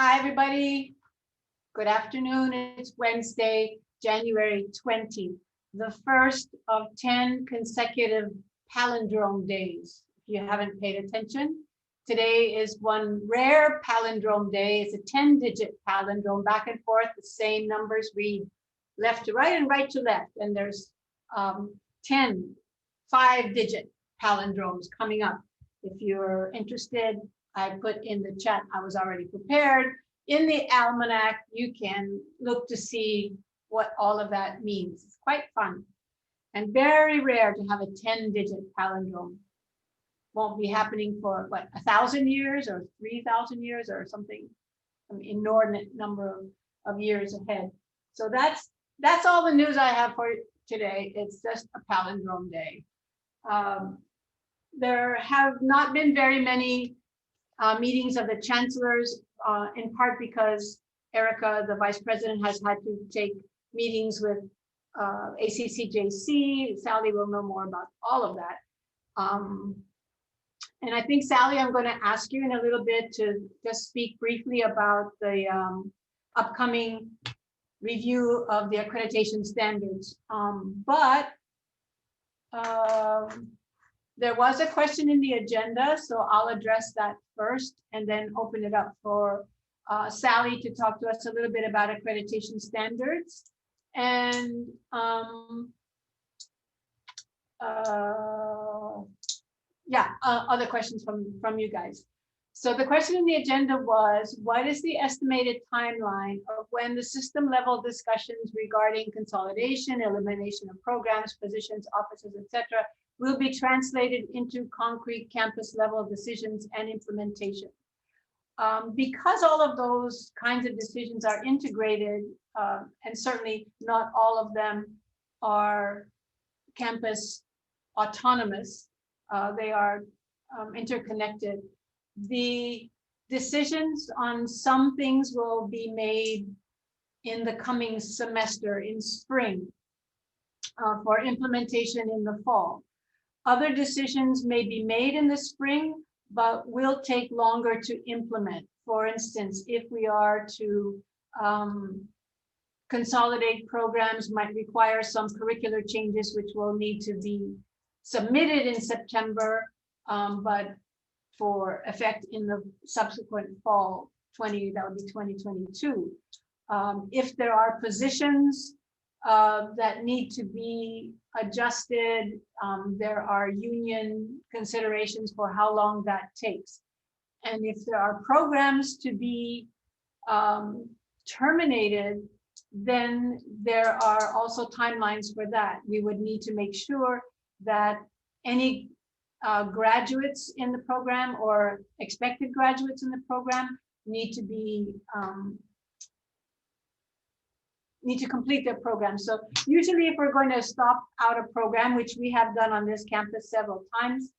Hi, everybody. Good afternoon. It's Wednesday, January 20, the first of 10 consecutive palindrome days. If you haven't paid attention, today is one rare palindrome day. It's a 10-digit palindrome, back and forth. The same numbers read left to right and right to left. And there's 10 5-digit palindromes coming up. If you're interested, I put in the chat, I was already prepared. In the almanac, you can look to see what all of that means. It's quite fun and very rare to have a 10-digit palindrome. Won't be happening for what, 1,000 years or 3,000 years or something, an inordinate number of years ahead. So that's all the news I have for today. It's just a palindrome day. There have not been very many meetings of the chancellors, in part because Erica, the vice president, has had to take meetings with ACCJC. Sally will know more about all of that. And I think, Sally, I'm going to ask you in a little bit to just speak briefly about the upcoming review of the accreditation standards. There was a question in the agenda, so I'll address that first and then open it up for Sally to talk to us a little bit about accreditation standards and other questions from you guys. So the question in the agenda was, what is the estimated timeline of when the system level discussions regarding consolidation, elimination of programs, positions, offices, etc., will be translated into concrete campus level decisions and implementation? Because all of those kinds of decisions are integrated, and certainly not all of them are campus autonomous, they are interconnected. The decisions on some things will be made in the coming semester in spring for implementation in the fall. Other decisions may be made in the spring, but will take longer to implement. For instance, if we are to consolidate programs, might require some curricular changes, which will need to be submitted in September, but for effect in the subsequent fall, that would be 2022. If there are positions that need to be adjusted, there are union considerations for how long that takes. And if there are programs to be terminated, then there are also timelines for that. We would need to make sure that any graduates in the program or expected graduates in the program need to complete their program. So usually if we're going to stop out a program, which we have done on this campus several times,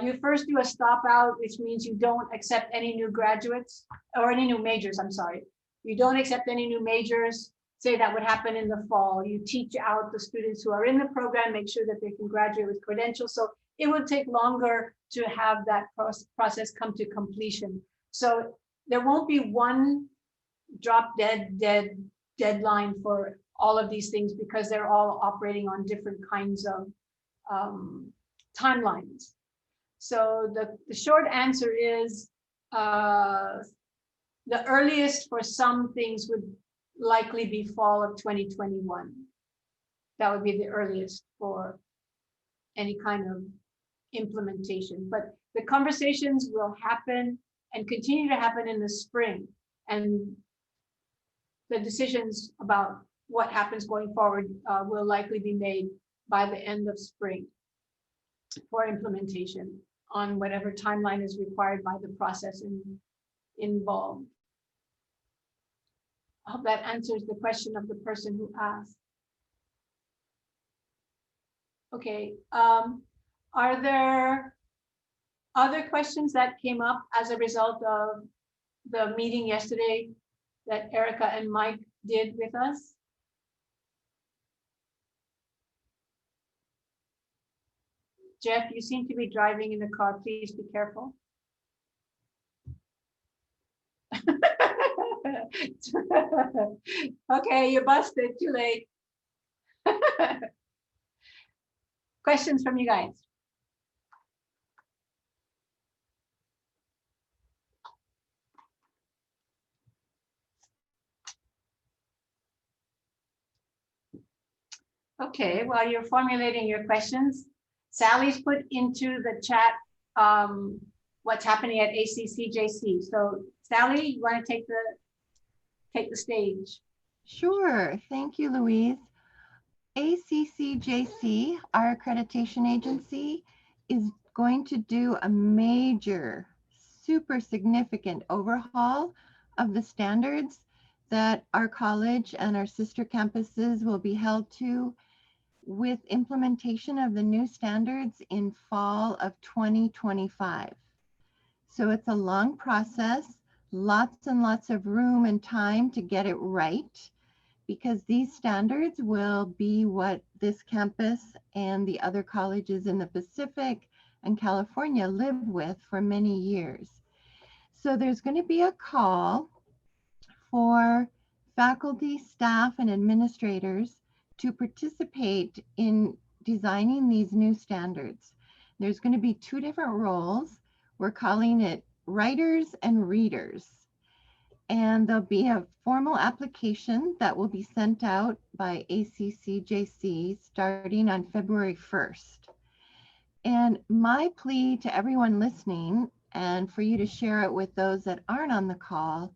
you first do a stop out, which means you don't accept any new graduates or any new majors, I'm sorry. You don't accept any new majors. Say that would happen in the fall. You teach out the students who are in the program, make sure that they can graduate with credentials. So it would take longer to have that process come to completion. So there won't be one drop dead deadline for all of these things because they're all operating on different kinds of timelines. So the short answer is the earliest for some things would likely be fall of 2021. That would be the earliest for any kind of implementation. But the conversations will happen and continue to happen in the spring. And the decisions about what happens going forward will likely be made by the end of spring for implementation on whatever timeline is required by the process involved. I hope that answers the question of the person who asked. Okay, are there other questions that came up as a result of the meeting yesterday that Erica and Mike did with us? Jeff, you seem to be driving in the car. Please be careful. Okay, you busted, too late. Questions from you guys? Okay, while you're formulating your questions, Sally's put into the chat um, what's happening at ACCJC. So Sally, you want to take the stage? Sure. Thank you, Louise. ACCJC, our accreditation agency, is going to do a major, super significant overhaul of the standards that our college and our sister campuses will be held to, with implementation of the new standards in fall of 2025. So it's a long process, lots and lots of room and time to get it right, because these standards will be what this campus and the other colleges in the Pacific and California live with for many years. So there's going to be a call for faculty, staff, and administrators to participate in designing these new standards. There's going to be two different roles. We're calling it writers and readers. And there'll be a formal application that will be sent out by ACCJC starting on February 1st. And my plea to everyone listening, and for you to share it with those that aren't on the call,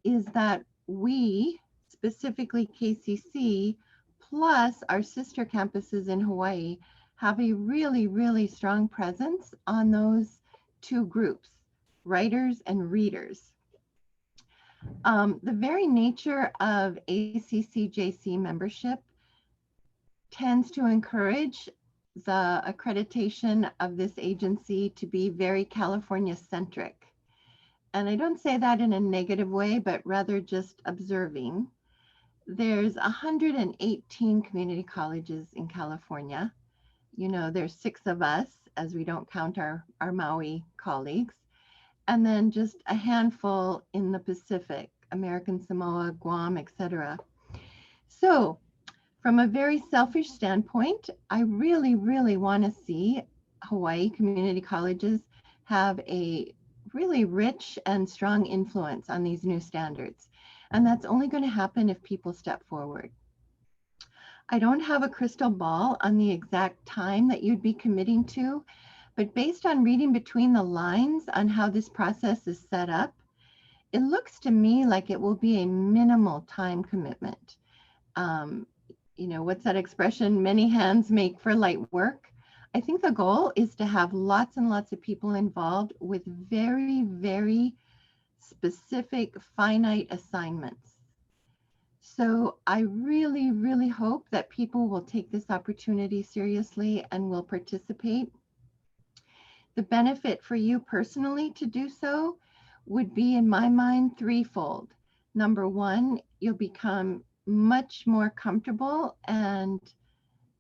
is that we, specifically KCC, plus our sister campuses in Hawaii, have a really, really strong presence on those two groups, writers and readers. The very nature of ACCJC membership tends to encourage the accreditation of this agency to be very California centric. And I don't say that in a negative way, but rather just observing. There's 118 community colleges in California. You know, there's 6 of us, as we don't count our Maui colleagues, and then just a handful in the Pacific, American Samoa, Guam, etc. So, from a very selfish standpoint, I really, really want to see Hawaii community colleges have a really rich and strong influence on these new standards. And that's only going to happen if people step forward. I don't have a crystal ball on the exact time that you'd be committing to, but based on reading between the lines on how this process is set up, it looks to me like it will be a minimal time commitment. Um, what's that expression? Many hands make for light work. I think the goal is to have lots and lots of people involved with very, very specific, finite assignments. So I really, really hope that people will take this opportunity seriously and will participate. The benefit for you personally to do so would be, in my mind, threefold. Number one, you'll become much more comfortable and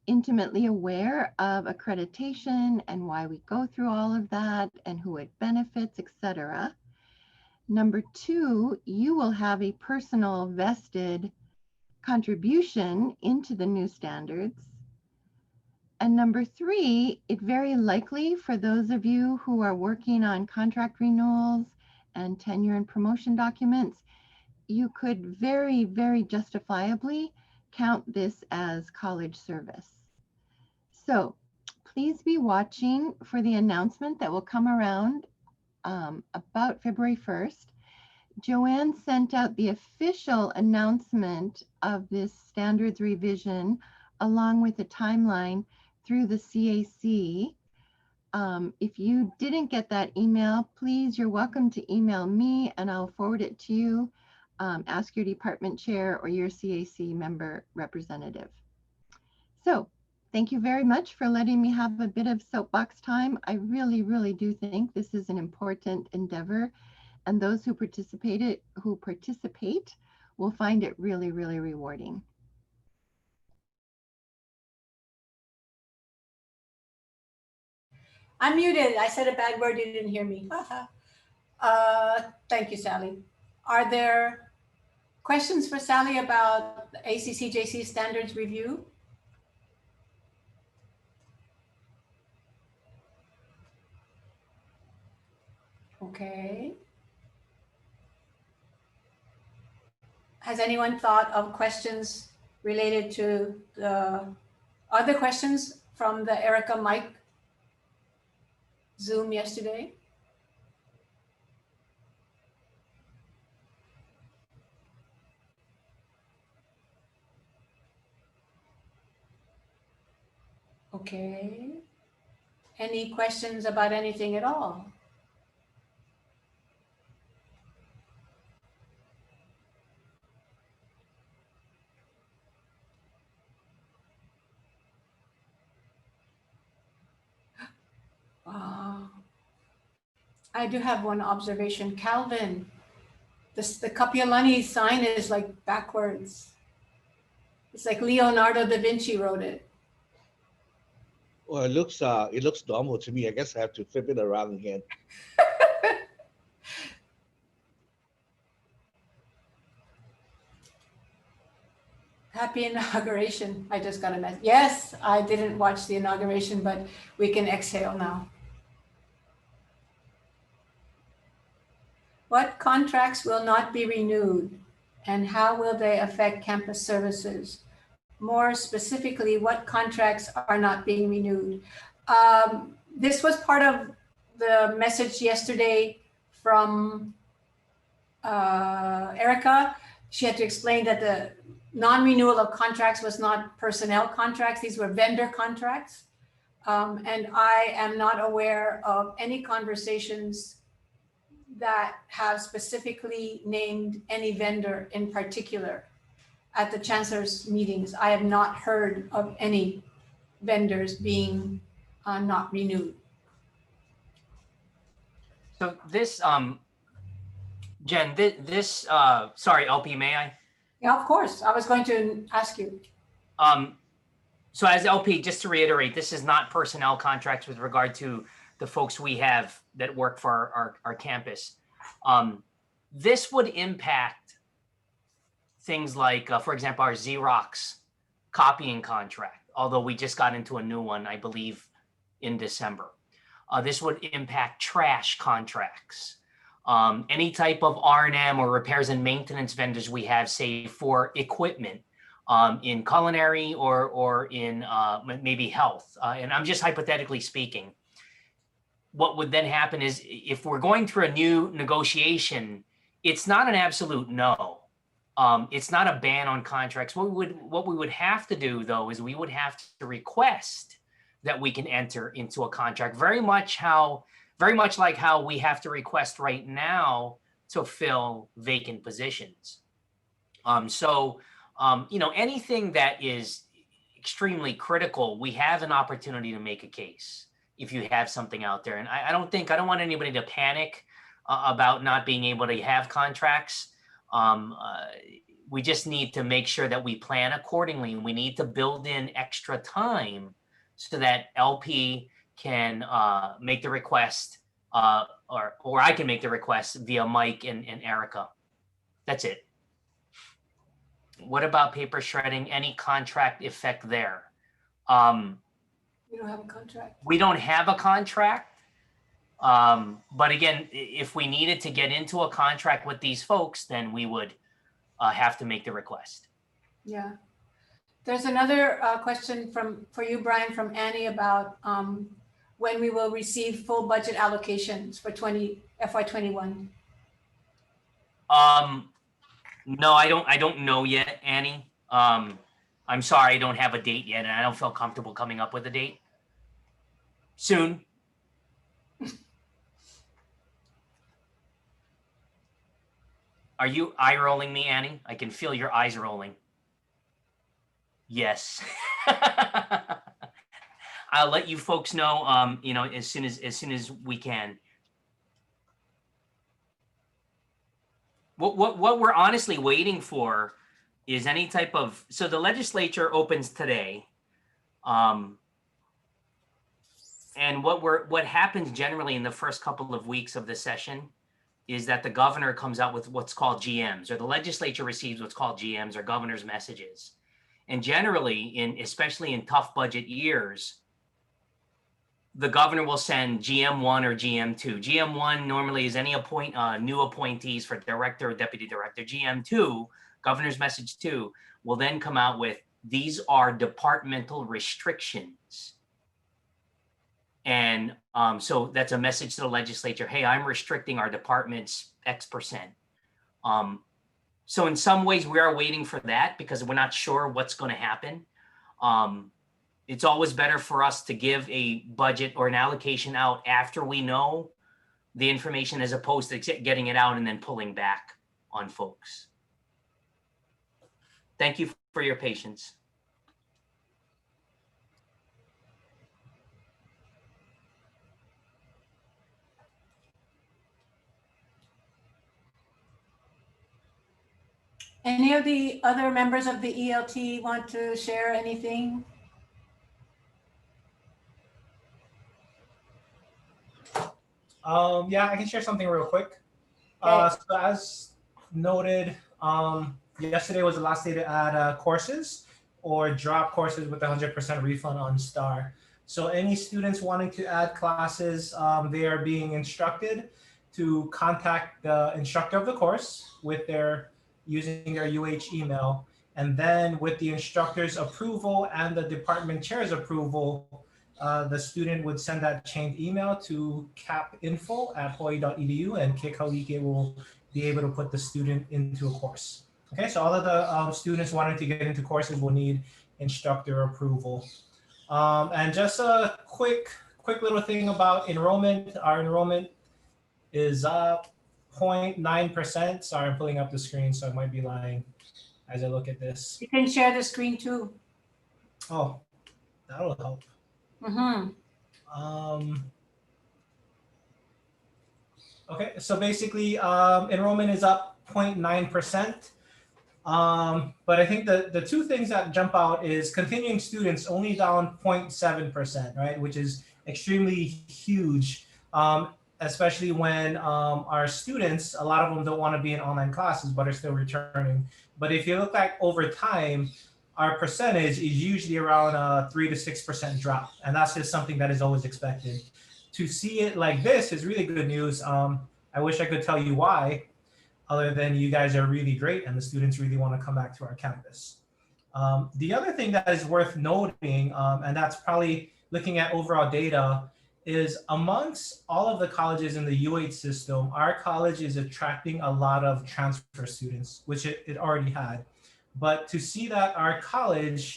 intimately aware of accreditation and why we go through all of that and who it benefits, etc. Number two, you will have a personal vested contribution into the new standards. And number three, it very likely for those of you who are working on contract renewals and tenure and promotion documents, you could very, very justifiably count this as college service. So please be watching for the announcement that will come around about February 1st. Joanne sent out the official announcement of this standards revision along with the timeline through the CAC. If you didn't get that email, please, you're welcome to email me and I'll forward it to you. Ask your department chair or your CAC member representative. So thank you very much for letting me have a bit of soapbox time. I really, really do think this is an important endeavor, and those who participate will find it really, really rewarding. I'm muted. I said a bad word. You didn't hear me. Thank you, Sally. Are there Questions for Sally about the ACCJC standards review? Okay. Has anyone thought of questions related to the other questions from the Erica Mike Zoom yesterday? Okay. Any questions about anything at all? I do have one observation. Calvin, the Kapiolani sign is like backwards. It's like Leonardo da Vinci wrote it. Well, it looks normal to me. I guess I have to flip it around again. Happy inauguration. I just got a message. Yes, I didn't watch the inauguration, but we can exhale now. What contracts will not be renewed and how will they affect campus services? More specifically, what contracts are not being renewed? This was part of the message yesterday from Erica. She had to explain that the non-renewal of contracts was not personnel contracts. These were vendor contracts. And I am not aware of any conversations that have specifically named any vendor in particular at the chancellor's meetings. I have not heard of any vendors being not renewed. So this, Jen, sorry, LP, may I? Yeah, of course. I was going to ask you. So as LP, just to reiterate, this is not personnel contracts with regard to the folks we have that work for our campus. This would impact things like, for example, our Xerox copying contract, although we just got into a new one, I believe, in December. This would impact trash contracts. Any type of R&M or repairs and maintenance vendors we have, say, for equipment in culinary or in maybe health. And I'm just hypothetically speaking. What would then happen is if we're going through a new negotiation, it's not an absolute no. It's not a ban on contracts. What we would have to do, though, is we would have to request that we can enter into a contract, very much like how we have to request right now to fill vacant positions. Anything that is extremely critical, we have an opportunity to make a case if you have something out there. And I don't want anybody to panic about not being able to have contracts. We just need to make sure that we plan accordingly. We need to build in extra time so that LP can make the request or I can make the request via Mike and Erica. That's it. What about paper shredding? Any contract effect there? We don't have a contract. We don't have a contract. But again, if we needed to get into a contract with these folks, then we would have to make the request. Yeah. There's another question for you, Brian, from Annie about when we will receive full budget allocations for FY21. No, I don't know yet, Annie. I'm sorry, I don't have a date yet, and I don't feel comfortable coming up with a date. Soon. Are you eye rolling me, Annie? I can feel your eyes rolling. Yes. I'll let you folks know, as soon as we can. What we're honestly waiting for is any type of, so the legislature opens today. And what happens generally in the first couple of weeks of the session is that the governor comes out with what's called GMs, or the legislature receives what's called GMs, or governor's messages. And generally, especially in tough budget years, the governor will send GM1 or GM2. GM1 normally is any new appointees for director or deputy director. GM2, governor's message 2, will then come out with, these are departmental restrictions. And so that's a message to the legislature. Hey, I'm restricting our department's X%. So in some ways we are waiting for that because we're not sure what's going to happen. It's always better for us to give a budget or an allocation out after we know the information as opposed to getting it out and then pulling back on folks. Thank you for your patience. Any of the other members of the ELT want to share anything? Yeah, I can share something real quick. Okay. So as noted, yesterday was the last day to add courses or drop courses with 100% refund on STAR. So any students wanting to add classes, they are being instructed to contact the instructor of the course with using their UH email. And then with the instructor's approval and the department chair's approval, the student would send that chained email to capinfo@hawaii.edu, and Kekalike will be able to put the student into a course. Okay, so all of the students wanting to get into courses will need instructor approval. And just a quick little thing about enrollment. Our enrollment is up 0.9%. Sorry, I'm pulling up the screen, so I might be lying as I look at this. You can share the screen too. Oh, that'll help. Okay, so basically enrollment is up 0.9%. But I think the two things that jump out is continuing students only down 0.7%, right? Which is extremely huge, especially when our students, a lot of them don't want to be in online classes, but are still returning. But if you look at over time, our percentage is usually around a 3 to 6% drop. And that's just something that is always expected. To see it like this is really good news. I wish I could tell you why, other than you guys are really great and the students really want to come back to our campus. The other thing that is worth noting, and that's probably looking at overall data, is amongst all of the colleges in the UH system, our college is attracting a lot of transfer students, which it already had. But to see that our college,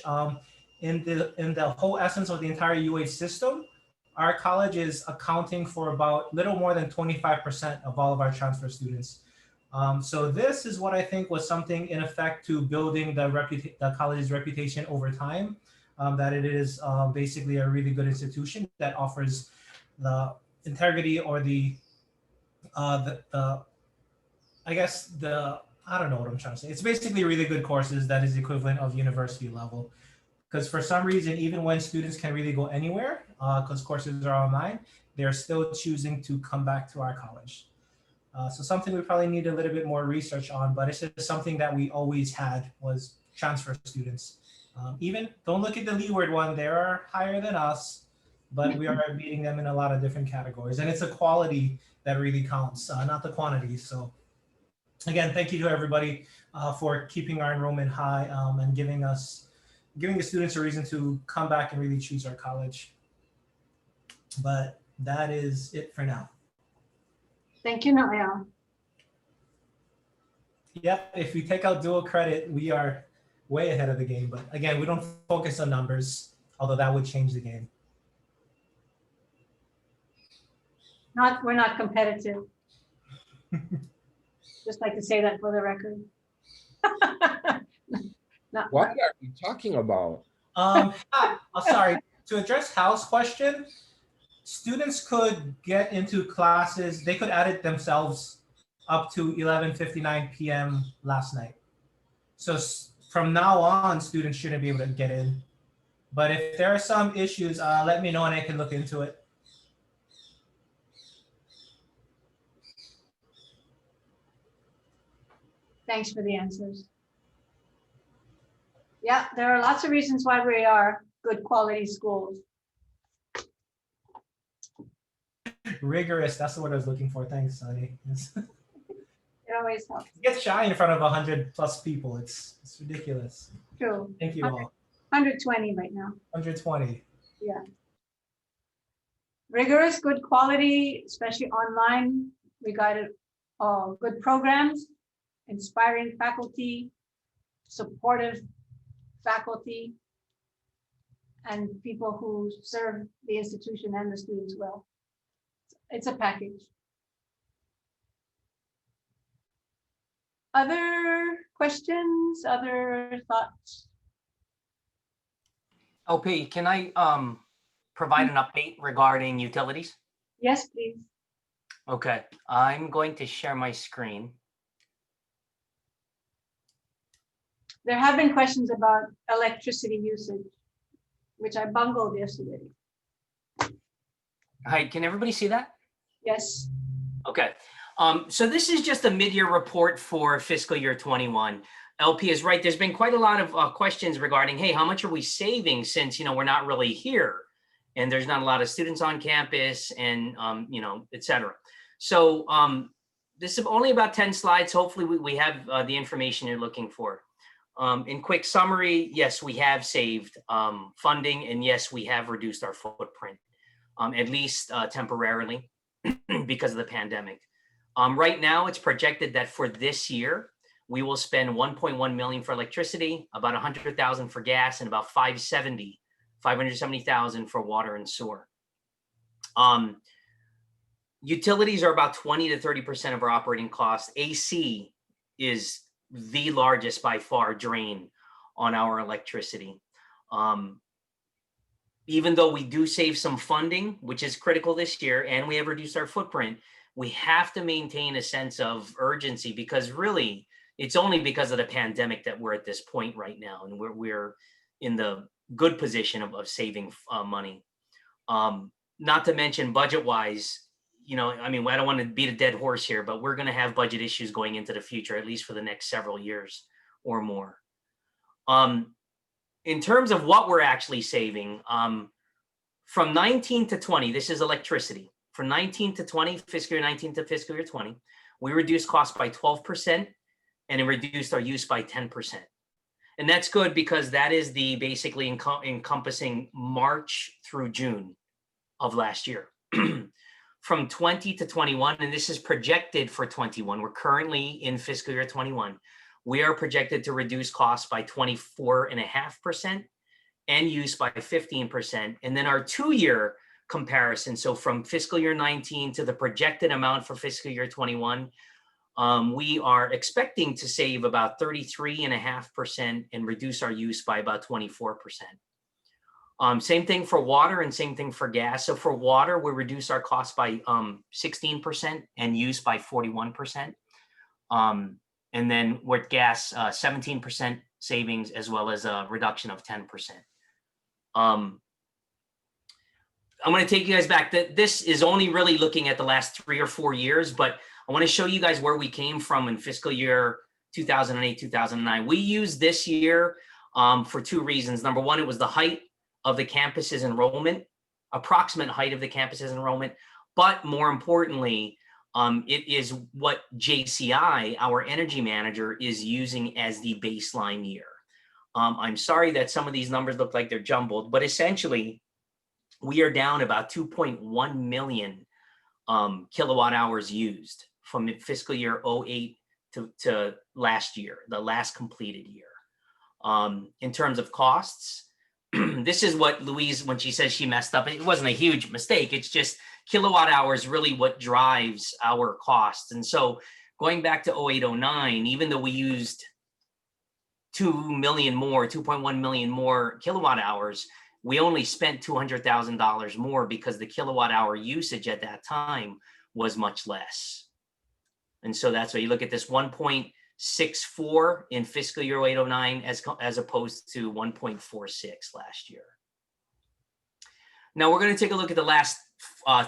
in the whole essence of the entire UH system, our college is accounting for about little more than 25% of all of our transfer students. So this is what I think was something in effect to building the college's reputation over time, that it is basically a really good institution that offers the integrity or I don't know what I'm trying to say. It's basically really good courses that is equivalent of university level. Because for some reason, even when students can really go anywhere, because courses are online, they're still choosing to come back to our college. So something we probably need a little bit more research on, but it's just something that we always had was transfer students. Even don't look at the leeward one, they are higher than us, but we are beating them in a lot of different categories. And it's a quality that really counts, not the quantity. So again, thank you to everybody for keeping our enrollment high and giving the students a reason to come back and really choose our college. But that is it for now. Thank you, Noel. Yep, if we take out dual credit, we are way ahead of the game. But again, we don't focus on numbers, although that would change the game. We're not competitive. Just like to say that for the record. What are you talking about? Sorry, to address Hal's question, students could get into classes, they could add it themselves up to 11:59 p.m. last night. So from now on, students shouldn't be able to get in. But if there are some issues, let me know and I can look into it. Thanks for the answers. Yeah, there are lots of reasons why we are good quality schools. Rigorous, that's the word I was looking for. Thanks, Sonny. It always helps. Get shy in front of 100+ people. It's ridiculous. True. Thank you all. 120 right now. 120. Yeah. Rigorous, good quality, especially online. We got good programs, inspiring faculty, supportive faculty, and people who serve the institution and the students well. It's a package. Other questions, other thoughts? LP, can I provide an update regarding utilities? Yes, please. Okay, I'm going to share my screen. There have been questions about electricity usage, which I bungled yesterday. Hi, can everybody see that? Yes. Okay. So this is just a mid-year report for fiscal year 21. LP is right. There's been quite a lot of questions regarding, hey, how much are we saving since, we're not really here and there's not a lot of students on campus and, et cetera. So this is only about 10 slides. Hopefully we have the information you're looking for. In quick summary, yes, we have saved funding, and yes, we have reduced our footprint, at least temporarily because of the pandemic. Right now, it's projected that for this year, we will spend 1.1 million for electricity, about 100,000 for gas, and about 570,000 for water and sewer. Utilities are about 20 to 30% of our operating costs. AC is the largest by far drain on our electricity. Even though we do save some funding, which is critical this year, and we have reduced our footprint, we have to maintain a sense of urgency because really it's only because of the pandemic that we're at this point right now. And we're in the good position of saving money. Not to mention budget wise, I don't want to beat a dead horse here, but we're going to have budget issues going into the future, at least for the next several years or more. In terms of what we're actually saving, from 19 to 20, this is electricity. From 19 to 20, fiscal year 19 to fiscal year 20, we reduced costs by 12% and it reduced our use by 10%. And that's good because that is the basically encompassing March through June of last year. From 20 to 21, and this is projected for 21, we're currently in fiscal year 21, we are projected to reduce costs by 24.5% and use by 15%. And then our 2-year comparison, so from fiscal year 19 to the projected amount for fiscal year 21, we are expecting to save about 33.5% and reduce our use by about 24%. Same thing for water and same thing for gas. So for water, we reduce our costs by 16% and use by 41%. And then with gas, 17% savings as well as a reduction of 10%. I'm going to take you guys back. This is only really looking at the last 3 or 4 years, but I want to show you guys where we came from in fiscal year 2008, 2009. We used this year for 2 reasons. Number one, it was the height of the campus's enrollment, approximate height of the campus's enrollment, but more importantly, it is what JCI, our energy manager, is using as the baseline year. I'm sorry that some of these numbers look like they're jumbled, but essentially we are down about 2.1 million kilowatt hours used from fiscal year 08 to last year, the last completed year. In terms of costs, this is what Louise, when she says she messed up, it wasn't a huge mistake. It's just kilowatt hours really what drives our costs. And so going back to 08, 09, even though we used 2.1 million more kilowatt hours, we only spent $200,000 more because the kilowatt hour usage at that time was much less. And so that's why you look at this 1.64 in fiscal year 0809 as opposed to 1.46 last year. Now we're going to take a look at the last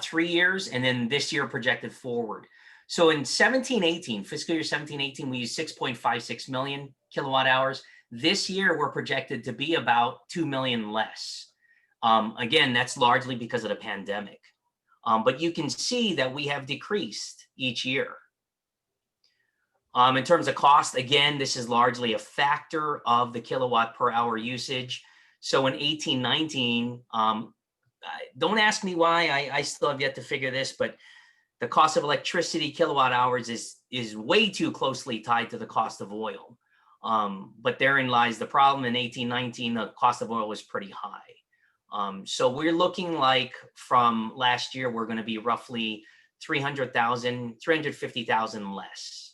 3 years and then this year projected forward. So in 17-18, fiscal year 17-18, we used 6.56 million kilowatt hours. This year, we're projected to be about 2 million less. Again, that's largely because of the pandemic. But you can see that we have decreased each year. In terms of cost, again, this is largely a factor of the kilowatt per hour usage. So in 18-19, don't ask me why, I still have yet to figure this, but the cost of electricity kilowatt hours is way too closely tied to the cost of oil. But therein lies the problem. In 18-19, the cost of oil was pretty high. So we're looking like from last year, we're going to be roughly 350,000 less.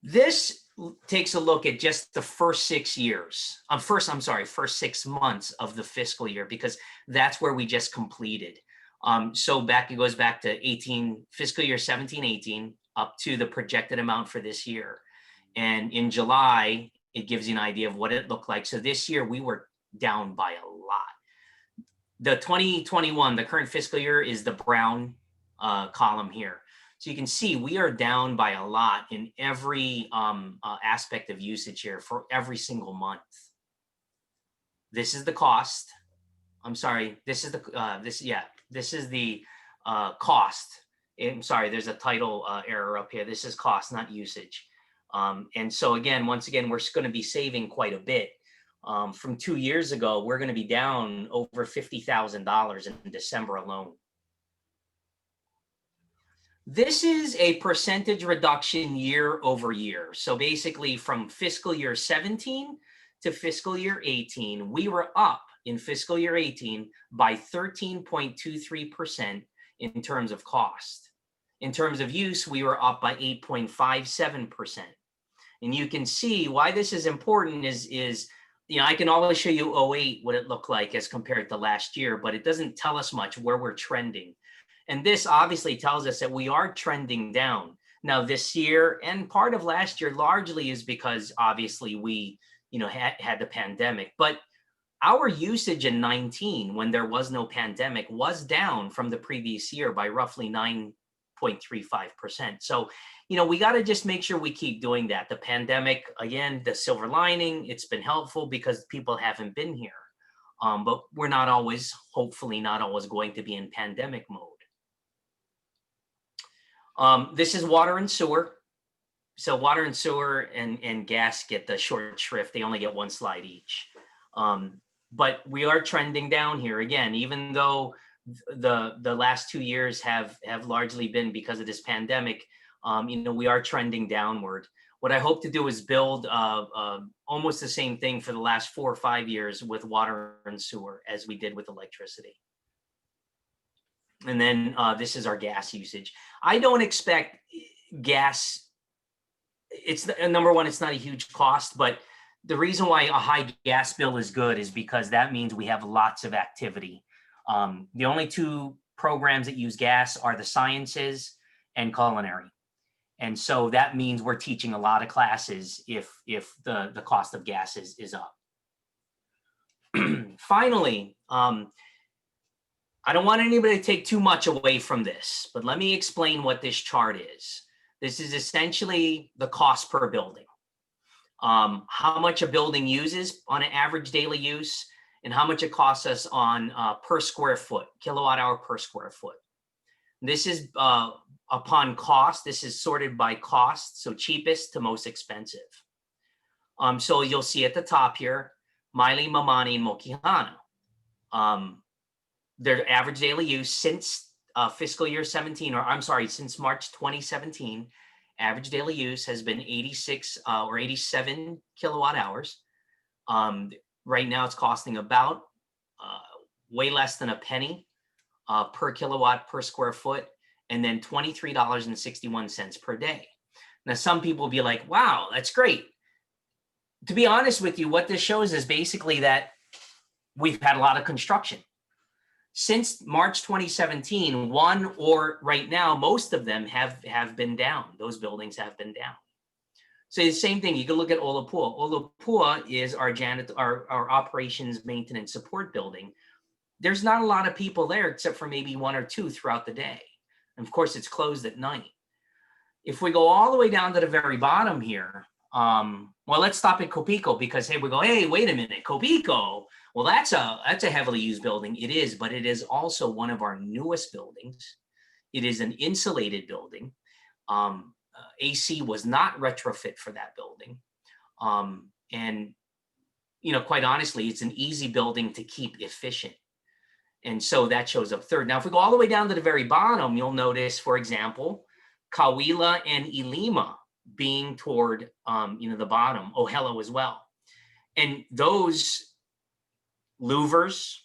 This takes a look at just the first 6 years. First 6 months of the fiscal year, because that's where we just completed. So it goes back to fiscal year 17-18 up to the projected amount for this year. And in July, it gives you an idea of what it looked like. So this year we were down by a lot. The 2021, the current fiscal year, is the brown column here. So you can see we are down by a lot in every aspect of usage here for every single month. This is the cost. I'm sorry, this is the cost. I'm sorry, there's a title error up here. This is cost, not usage. And so again, once again, we're going to be saving quite a bit. From 2 years ago, we're going to be down over $50,000 in December alone. This is a percentage reduction year over year. So basically from fiscal year 17 to fiscal year 18, we were up in fiscal year 18 by 13.23% in terms of cost. In terms of use, we were up by 8.57%. And you can see why this is important is I can always show you 08, what it looked like as compared to last year, but it doesn't tell us much where we're trending. And this obviously tells us that we are trending down. Now this year and part of last year largely is because obviously we had the pandemic, but our usage in 19, when there was no pandemic, was down from the previous year by roughly 9.35%. So, we got to just make sure we keep doing that. The pandemic, again, the silver lining, it's been helpful because people haven't been here. But we're not always, hopefully not always going to be in pandemic mode. This is water and sewer. So water and sewer and gas get the short shrift. They only get one slide each. But we are trending down here again, even though the last 2 years have largely been because of this pandemic. We are trending downward. What I hope to do is build almost the same thing for the last 4 or 5 years with water and sewer as we did with electricity. And then this is our gas usage. I don't expect gas. It's number one, it's not a huge cost, but the reason why a high gas bill is good is because that means we have lots of activity. The only 2 programs that use gas are the sciences and culinary. And so that means we're teaching a lot of classes if the cost of gas is up. Finally, I don't want anybody to take too much away from this, but let me explain what this chart is. This is essentially the cost per building. How much a building uses on an average daily use and how much it costs us on per square foot, kilowatt hour per square foot. This is upon cost. This is sorted by cost, so cheapest to most expensive. So you'll see at the top here, Maili, Mamani, and Mokihana. Their average daily use since fiscal year 17, since March 2017, average daily use has been 86 or 87 kilowatt hours. Right now it's costing about way less than a penny per kilowatt per square foot, and then $23.61 per day. Now, some people will be like, wow, that's great. To be honest with you, what this shows is basically that we've had a lot of construction. Since March 2017, right now, most of them have been down. Those buildings have been down. So the same thing, you can look at Olapua. Olapua is our operations maintenance support building. There's not a lot of people there except for maybe 1 or 2 throughout the day. And of course, it's closed at night. If we go all the way down to the very bottom here, well, let's stop at Copico because hey, we go, hey, wait a minute, Copico. Well, that's a heavily used building. It is, but it is also one of our newest buildings. It is an insulated building. AC was not retrofit for that building. And, quite honestly, it's an easy building to keep efficient. And so that shows up third. Now, if we go all the way down to the very bottom, you'll notice, for example, Kawila and Ilima being toward, the bottom, Ohelo as well. And those louvers,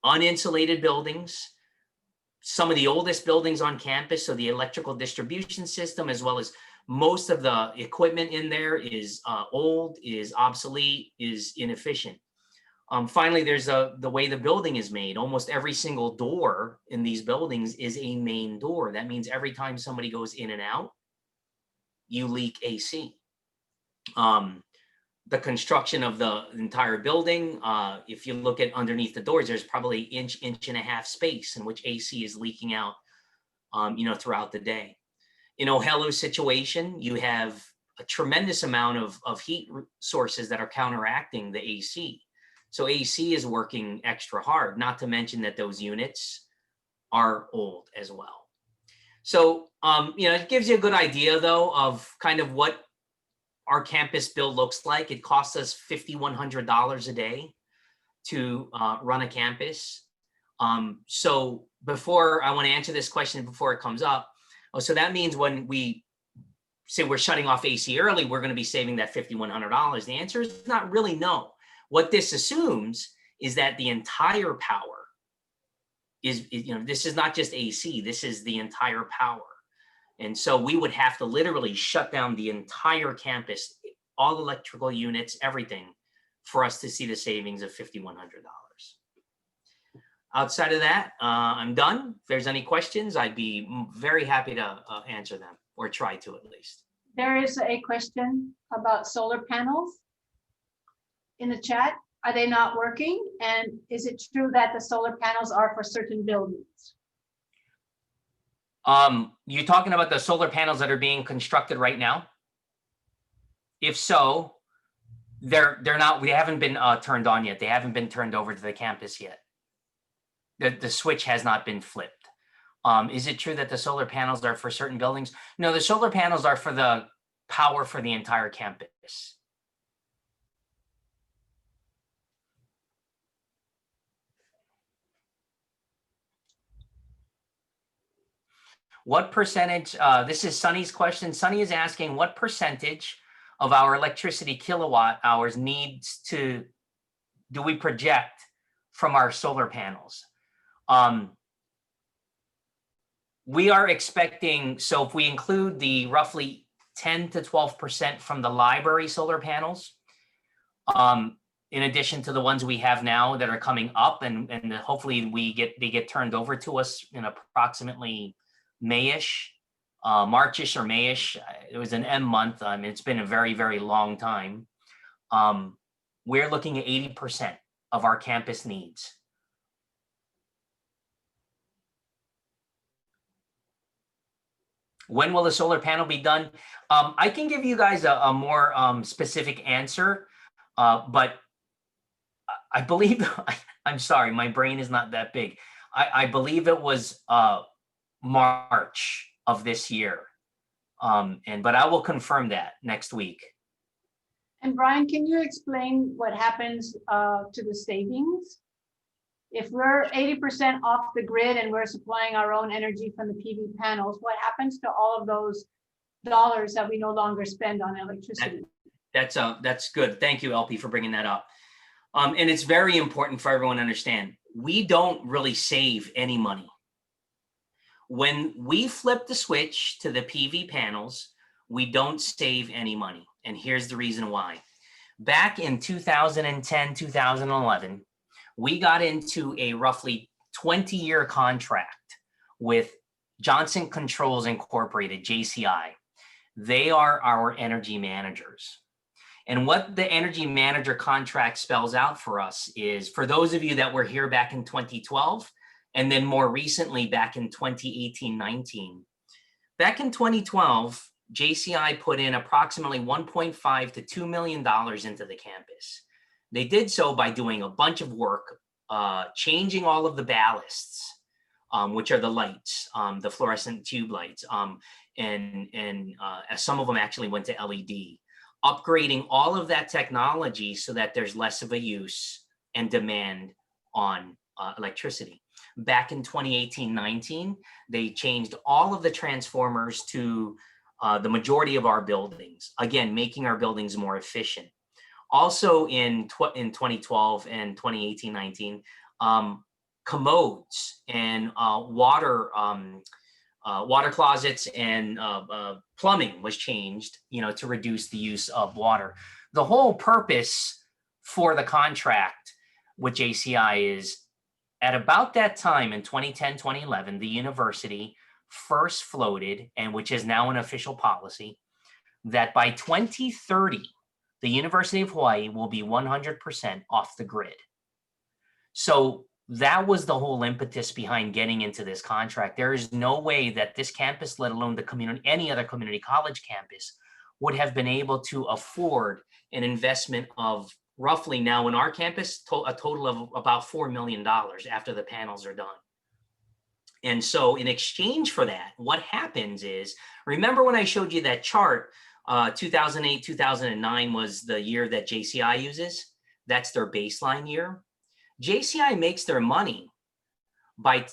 uninsulated buildings, some of the oldest buildings on campus, so the electrical distribution system, as well as most of the equipment in there is old, is obsolete, is inefficient. Finally, there's the way the building is made. Almost every single door in these buildings is a main door. That means every time somebody goes in and out, you leak AC. The construction of the entire building, if you look at underneath the doors, there's probably inch and a half space in which AC is leaking out, throughout the day. In Ohelo's situation, you have a tremendous amount of heat sources that are counteracting the AC. So AC is working extra hard, not to mention that those units are old as well. So, it gives you a good idea, though, of kind of what our campus bill looks like. It costs us $5,100 a day to run a campus. So before I want to answer this question before it comes up. So that means when we say we're shutting off AC early, we're going to be saving that $5,100. The answer is not really no. What this assumes is that the entire power is this is not just AC, this is the entire power. And so we would have to literally shut down the entire campus, all electrical units, everything, for us to see the savings of $5,100. Outside of that, I'm done. If there's any questions, I'd be very happy to answer them, or try to at least. There is a question about solar panels in the chat. Are they not working? And is it true that the solar panels are for certain buildings? You're talking about the solar panels that are being constructed right now? If so, they're not, we haven't been turned on yet. They haven't been turned over to the campus yet. The switch has not been flipped. Is it true that the solar panels are for certain buildings? No, the solar panels are for the power for the entire campus. What percentage, this is Sunny's question. Sunny is asking, what percentage of our electricity kilowatt hours do we project from our solar panels? We are expecting, so if we include the roughly 10 to 12% from the library solar panels, in addition to the ones we have now that are coming up, and hopefully they get turned over to us in approximately Mayish, Marchish or Mayish. It was an M month. It's been a very, very long time. We're looking at 80% of our campus needs. When will the solar panel be done? I can give you guys a more specific answer, but I believe, I'm sorry, my brain is not that big. I believe it was March of this year. But I will confirm that next week. And Brian, can you explain what happens to the savings? If we're 80% off the grid and we're supplying our own energy from the PV panels, what happens to all of those dollars that we no longer spend on electricity? That's good. Thank you, LP, for bringing that up. And it's very important for everyone to understand. We don't really save any money. When we flip the switch to the PV panels, we don't save any money. And here's the reason why. Back in 2010, 2011, we got into a roughly 20-year contract with Johnson Controls Incorporated, JCI. They are our energy managers. And what the energy manager contract spells out for us is, for those of you that were here back in 2012, And then more recently, back in 2018-19. Back in 2012, JCI put in approximately $1.5 to $2 million into the campus. They did so by doing a bunch of work, changing all of the ballasts, which are the lights, the fluorescent tube lights, and some of them actually went to LED, upgrading all of that technology so that there's less of a use and demand on electricity. Back in 2018-19, they changed all of the transformers to the majority of our buildings, again, making our buildings more efficient. Also in 2012 and 2018-19, commodes and water closets and plumbing was changed, to reduce the use of water. The whole purpose for the contract with JCI is, at about that time in 2010, 2011, the university first floated, and which is now an official policy, that by 2030, the University of Hawaii will be 100% off the grid. So that was the whole impetus behind getting into this contract. There is no way that this campus, let alone the community, any other community college campus, would have been able to afford an investment of roughly, now in our campus, a total of about $4 million after the panels are done. And so in exchange for that, what happens is, remember when I showed you that chart, 2008, 2009 was the year that JCI uses? That's their baseline year. JCI makes their money by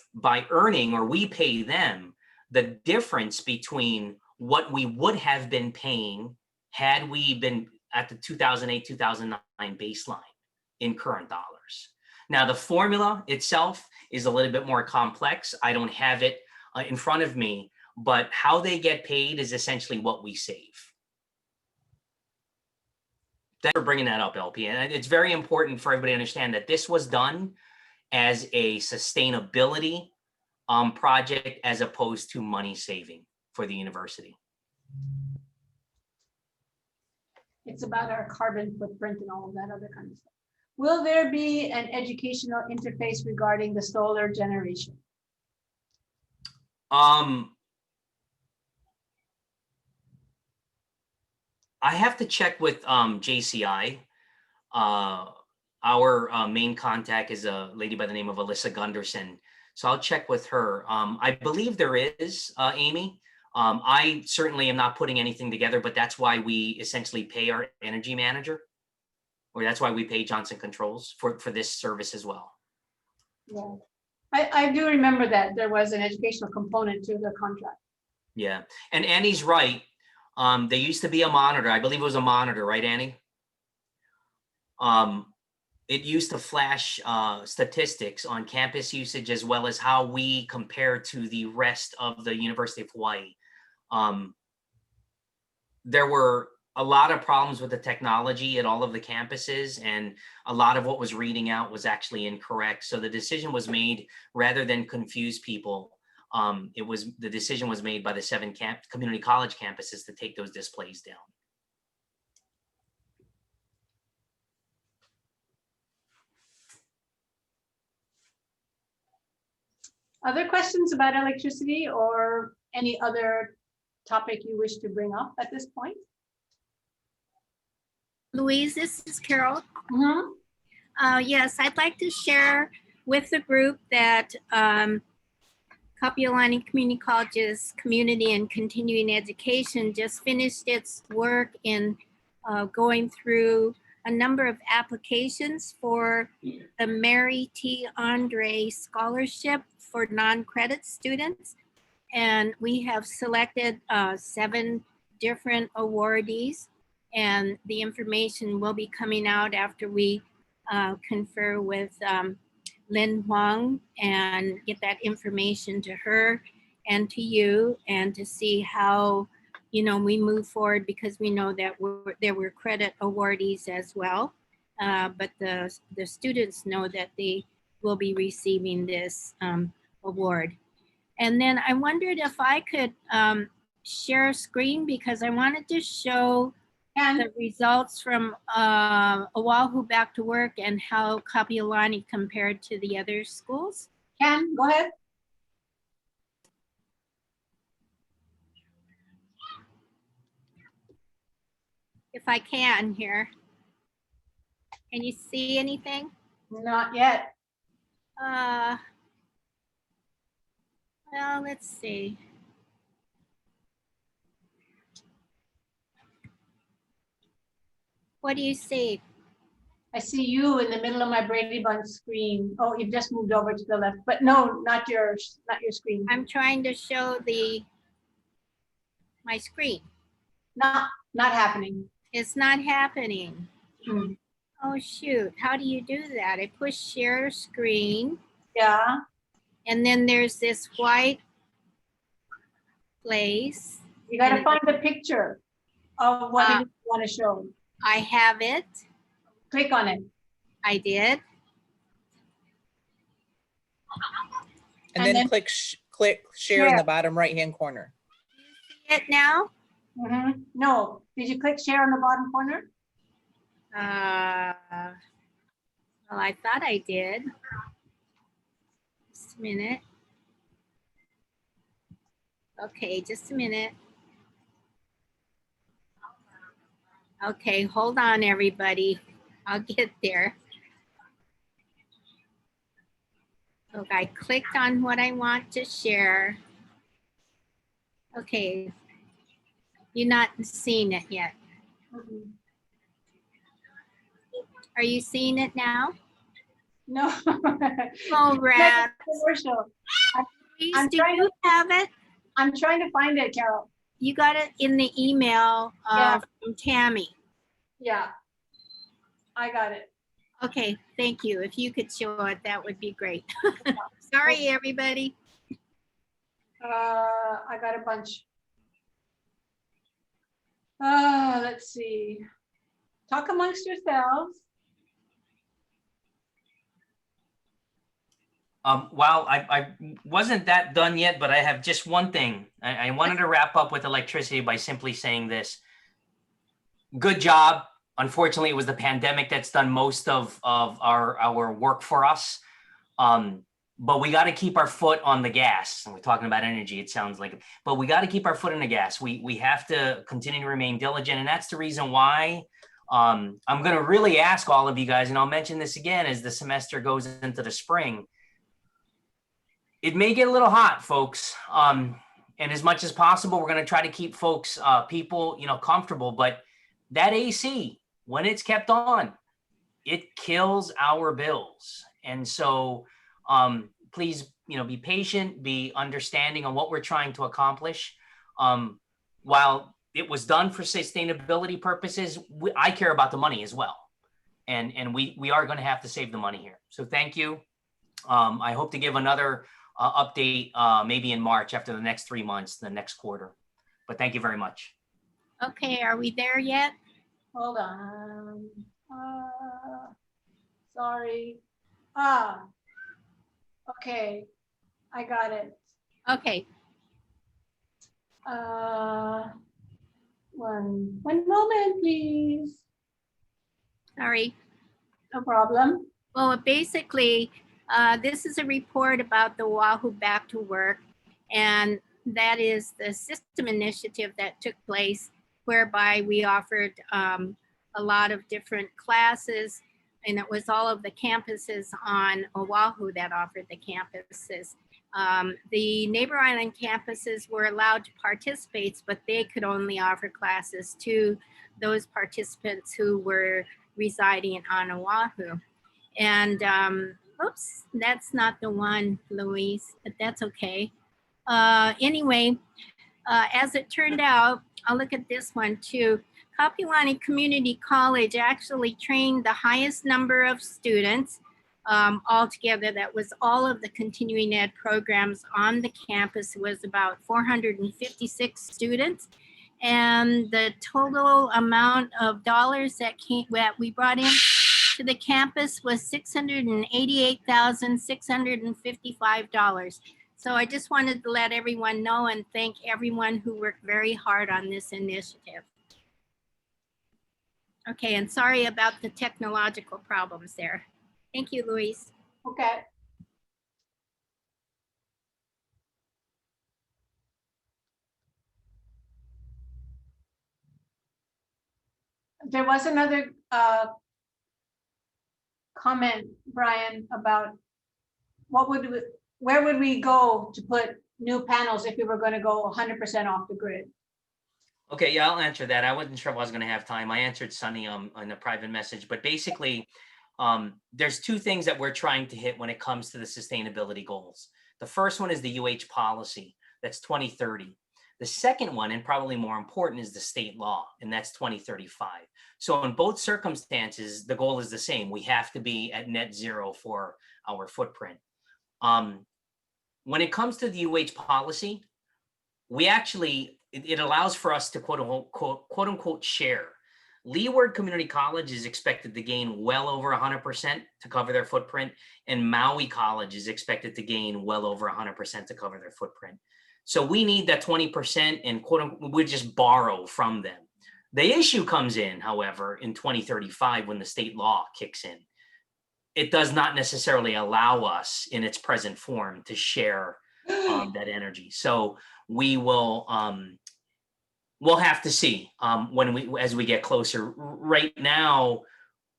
earning, or we pay them, the difference between what we would have been paying had we been at the 2008, 2009 baseline in current dollars. Now, the formula itself is a little bit more complex. I don't have it in front of me, but how they get paid is essentially what we save. Thanks for bringing that up, LP. And it's very important for everybody to understand that this was done as a sustainability project as opposed to money saving for the university. It's about our carbon footprint and all of that other kind of stuff. Will there be an educational interface regarding the solar generation? I have to check with JCI. Our main contact is a lady by the name of Alyssa Gunderson. So I'll check with her. I believe there is, Amy. I certainly am not putting anything together, but that's why we essentially pay our energy manager, or that's why we pay Johnson Controls for this service as well. Yeah, I do remember that there was an educational component to the contract. Yeah, and Annie's right. There used to be a monitor. I believe it was a monitor, right, Annie? It used to flash statistics on campus usage as well as how we compare to the rest of the University of Hawaii. There were a lot of problems with the technology at all of the campuses, and a lot of what was reading out was actually incorrect. So the decision was made, rather than confuse people, the decision was made by the 7 community college campuses to take those displays down. Other questions about electricity or any other topic you wish to bring up at this point? Louise, this is Carol. Mm-hmm. Yes, I'd like to share with the group that Kapiolani Community College's Community and Continuing Education just finished its work in going through a number of applications for the Mary T. Andre Scholarship for non-credit students. And we have selected 7 different awardees, and the information will be coming out after we confer with Lynn Huang and get that information to her and to you, and to see how, we move forward, because we know that there were credit awardees as well. But the students know that they will be receiving this award. And then I wondered if I could share a screen, because I wanted to show the results from Oahu Back to Work and how Kapiolani compared to the other schools. Ken, go ahead. If I can here. Can you see anything? Not yet. Well, let's see. What do you see? I see you in the middle of my Brady Bunch screen. Oh, you've just moved over to the left, but no, not yours, not your screen. I'm trying to show my screen. Not happening. It's not happening. Hmm. Oh, shoot. How do you do that? I push share screen, Yeah, and then there's this white place. you gotta And find the picture of what Uh, you want to show. I have it. Click on it. I did. And And then then- click share in the bottom right-hand corner. See it now? No, did you click share on the bottom corner? Well, I thought I did. Just a minute. Okay, just a minute. Okay, hold on, everybody. I'll get there. Look, I clicked on what I want to share. Okay, you're not seeing it yet. Mhm. Are you seeing it now? No. Oh, Rad. Commercial. Please, I'm do trying you have it? I'm trying to find it, Carol. You got it in the email Yeah. from Tammy. Yeah, I got it. Okay, thank you. If you could show it, that would be great. Sorry, everybody. I got a bunch. Let's see. Talk amongst yourselves. Well, I wasn't that done yet, but I have just one thing. I wanted to wrap up with electricity by simply saying this. Good job. Unfortunately, it was the pandemic that's done most of our work for us. But we got to keep our foot on the gas. And we're talking about energy, it sounds like, but we got to keep our foot on the gas. We have to continue to remain diligent. And that's the reason why I'm going to really ask all of you guys, and I'll mention this again as the semester goes into the spring. It may get a little hot, folks. And as much as possible, we're going to try to keep folks, people, comfortable. But that AC, when it's kept on, it kills our bills. And so please, be patient, be understanding on what we're trying to accomplish. While it was done for sustainability purposes, I care about the money as well. And we are going to have to save the money here. So thank you. I hope to give another update maybe in March after the next 3 months, the next quarter. But thank you very much. Okay, are we there yet? Hold on. Sorry. Okay. I got it. Okay, One moment, please. sorry. No problem. Well, basically, this is a report about the Oahu Back to Work, and that is the system initiative that took place whereby we offered a lot of different classes, and it was all of the campuses on Oahu that offered the campuses. The neighbor island campuses were allowed to participate, but they could only offer classes to those participants who were residing on Oahu. And oops, that's not the one, Louise, but that's okay. Anyway, as it turned out, I'll look at this one too. Kapiolani Community College actually trained the highest number of students altogether. That was all of the continuing ed programs on the campus. It was about 456 students. And the total amount of dollars that we brought in to the campus was $688,655. So I just wanted to let everyone know and thank everyone who worked very hard on this initiative. Okay, and sorry about the technological problems there. Thank you, Louise. Okay. there was another comment, Brian, about where would we go to put new panels if we were going to go 100% off the grid? Okay, yeah, I'll answer that. I wasn't sure if I was going to have time. I answered Sunny on a private message, but basically, there's two things that we're trying to hit when it comes to the sustainability goals. The first one is the UH policy, that's 2030. The second one, and probably more important, is the state law, and that's 2035. So in both circumstances, the goal is the same. We have to be at net zero for our footprint. When it comes to the UH policy, we actually, it allows for us to quote unquote share. Leeward Community College is expected to gain well over 100% to cover their footprint, and Maui College is expected to gain well over 100% to cover their footprint. So we need that 20% and quote unquote, we just borrow from them. The issue comes in, however, in 2035 when the state law kicks in. It does not necessarily allow us in its present form to share that energy. So we will, we'll have to see as we get closer. Right now,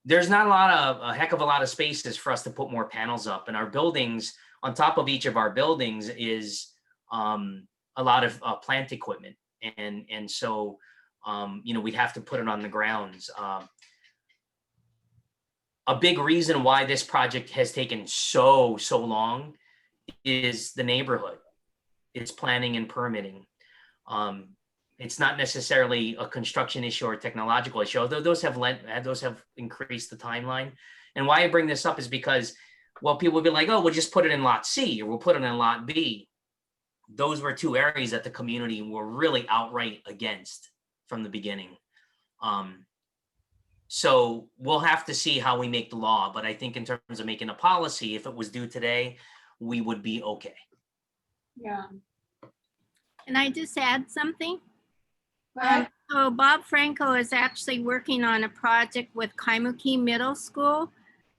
there's not a heck of a lot of spaces for us to put more panels up, and our buildings, on top of each of our buildings, is a lot of plant equipment, and so we'd have to put it on the grounds. A big reason why this project has taken so long is the neighborhood. It's planning and permitting. It's not necessarily a construction issue or a technological issue, although those have increased the timeline. And why I bring this up is because, well, people will be like, oh, we'll just put it in lot C or we'll put it in lot B. Those were two areas that the community were really outright against from the beginning. So we'll have to see how we make the law. But I think in terms of making a policy, if it was due today, we would be okay. Yeah. Can I just add something? Go ahead. So Bob Franco is actually working on a project with Kaimuki Middle School.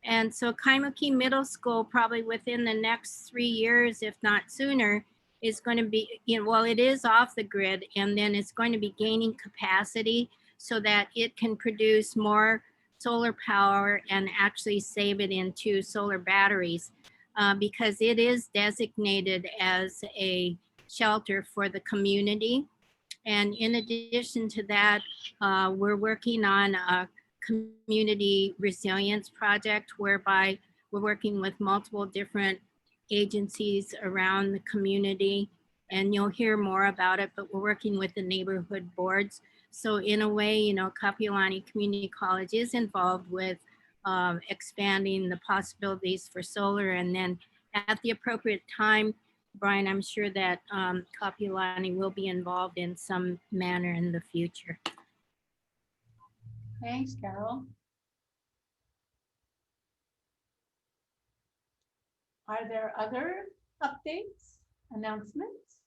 And so Kaimuki Middle School, probably within the next 3 years, if not sooner, is going to be, well, it is off the grid, and then it's going to be gaining capacity so that it can produce more solar power and actually save it into solar batteries, because it is designated as a shelter for the community. And in addition to that, we're working on a community resilience project whereby we're working with multiple different agencies around the community, and you'll hear more about it, but we're working with the neighborhood boards. So in a way, Kapiolani Community College is involved with expanding the possibilities for solar, and then at the appropriate time, Brian, I'm sure that Kapiolani will be involved in some manner in the future. Thanks, Carol. Are there other updates, announcements?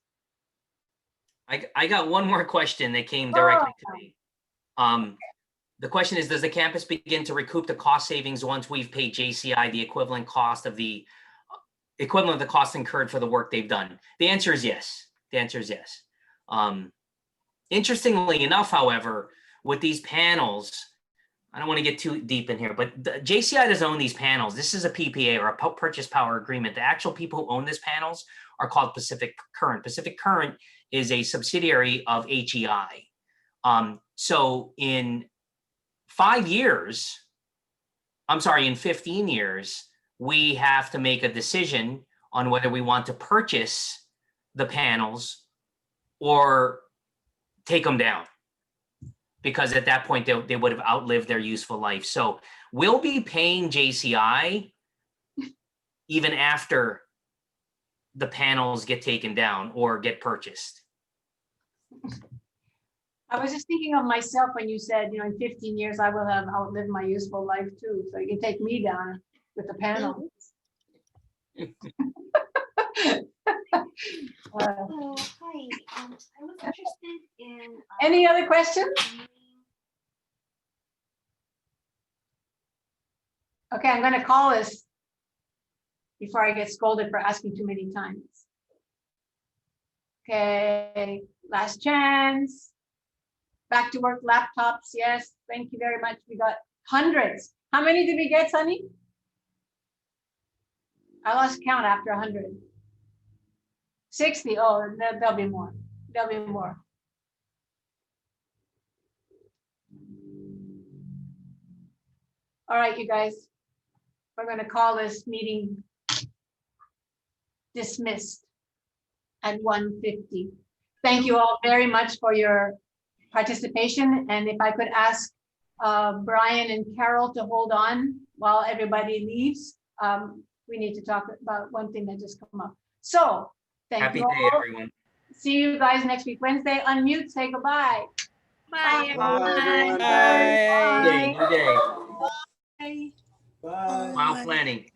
I got one more question that came directly to me. The question is, does the campus begin to recoup the cost savings once we've paid JCI the equivalent of the cost incurred for the work they've done? The answer is yes. The answer is yes. Interestingly enough, however, with these panels, I don't want to get too deep in here, but the JCI doesn't own these panels. This is a PPA, or a purchase power agreement. The actual people who own these panels are called Pacific Current. Pacific Current is a subsidiary of HEI. So in 15 years, we have to make a decision on whether we want to purchase the panels or take them down, because at that point they would have outlived their useful life. So we'll be paying JCI even after the panels get taken down or get purchased. I was just thinking of myself when you said, in 15 years, I will have outlived my useful life too. So you can take me down with the panels. Hi, I was interested in. Any other questions? Okay, I'm going to call this before I get scolded for asking too many times. Okay, last chance. back to work laptops. Yes, thank you very much. We got hundreds. How many did we get, Sunny? I lost count after 100. 60. Oh, there'll be more. There'll be more. All right, you guys. We're going to call this meeting dismissed at 1:50. Thank you all very much for your participation. And if I could ask Brian and Carol to hold on while everybody leaves, we need to talk about one thing that just come up. So thank Happy you day, all. everyone. See you guys next week, Wednesday. Unmute, say goodbye. Bye, Bye. everyone. New day, new day. Bye. While planning.